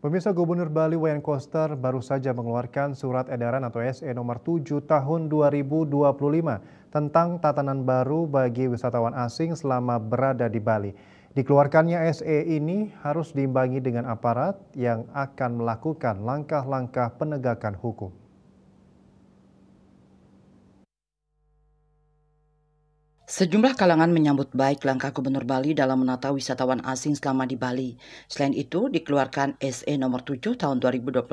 Pemirsa Gubernur Bali Wayan Koster baru saja mengeluarkan surat edaran atau SE nomor 7 tahun 2025 tentang tatanan baru bagi wisatawan asing selama berada di Bali. Dikeluarkannya SE ini harus diimbangi dengan aparat yang akan melakukan langkah-langkah penegakan hukum. Sejumlah kalangan menyambut baik langkah Gubernur Bali dalam menata wisatawan asing selama di Bali. Selain itu, dikeluarkan SE nomor 7 tahun 2025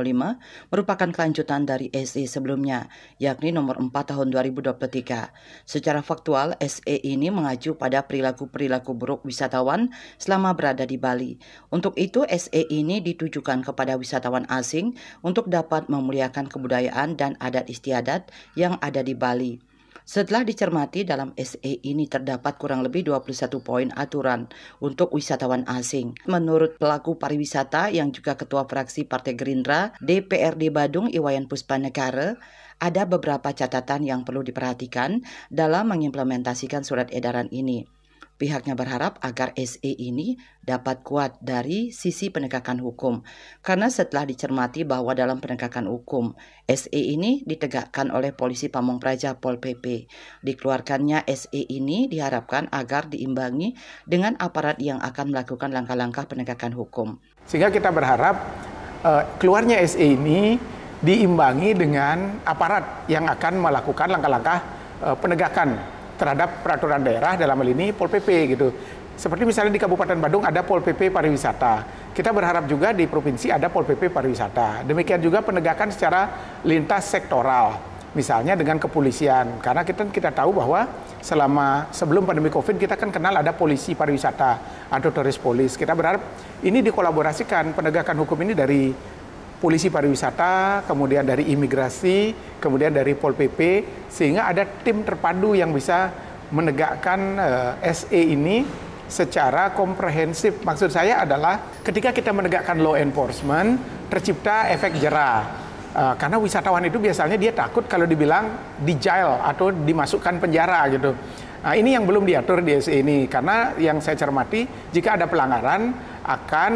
merupakan kelanjutan dari SE sebelumnya, yakni nomor 4 tahun 2023. Secara faktual, SE ini mengacu pada perilaku-perilaku buruk wisatawan selama berada di Bali. Untuk itu, SE ini ditujukan kepada wisatawan asing untuk dapat memuliakan kebudayaan dan adat istiadat yang ada di Bali. Setelah dicermati, dalam SE ini terdapat kurang lebih 21 poin aturan untuk wisatawan asing. Menurut pelaku pariwisata yang juga Ketua Fraksi Partai Gerindra DPRD Badung Iwayan Puspanegara, ada beberapa catatan yang perlu diperhatikan dalam mengimplementasikan surat edaran ini. Pihaknya berharap agar SE ini dapat kuat dari sisi penegakan hukum, karena setelah dicermati bahwa dalam penegakan hukum, SE ini ditegakkan oleh Polisi Pamong Praja Pol PP. Dikeluarkannya SE ini diharapkan agar diimbangi dengan aparat yang akan melakukan langkah-langkah penegakan hukum. Sehingga kita berharap keluarnya SE ini diimbangi dengan aparat yang akan melakukan langkah-langkah penegakan terhadap peraturan daerah, dalam hal ini Pol PP gitu. Seperti misalnya di Kabupaten Badung ada Pol PP Pariwisata. Kita berharap juga di provinsi ada Pol PP Pariwisata. Demikian juga penegakan secara lintas sektoral. Misalnya dengan kepolisian. Karena kita tahu bahwa sebelum pandemi Covid kita kan kenal ada polisi pariwisata atau Tourist Police. Kita berharap ini dikolaborasikan penegakan hukum ini dari Polisi Pariwisata, kemudian dari Imigrasi, kemudian dari Pol PP, sehingga ada tim terpadu yang bisa menegakkan SE ini secara komprehensif. Maksud saya adalah ketika kita menegakkan law enforcement, tercipta efek jera. Karena wisatawan itu biasanya dia takut kalau dibilang di jail atau dimasukkan penjara gitu. Nah, ini yang belum diatur di SE ini, karena yang saya cermati jika ada pelanggaran akan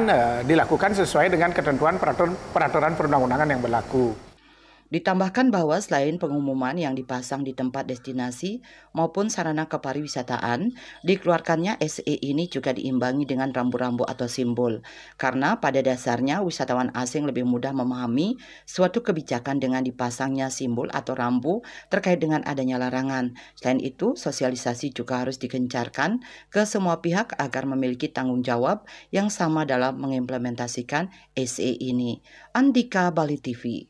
dilakukan sesuai dengan ketentuan peraturan perundang-undangan yang berlaku. Ditambahkan bahwa selain pengumuman yang dipasang di tempat destinasi maupun sarana kepariwisataan, dikeluarkannya SE ini juga diimbangi dengan rambu-rambu atau simbol. Karena pada dasarnya wisatawan asing lebih mudah memahami suatu kebijakan dengan dipasangnya simbol atau rambu terkait dengan adanya larangan. Selain itu, sosialisasi juga harus digencarkan ke semua pihak agar memiliki tanggung jawab yang sama dalam mengimplementasikan SE ini. Andika, Bali TV.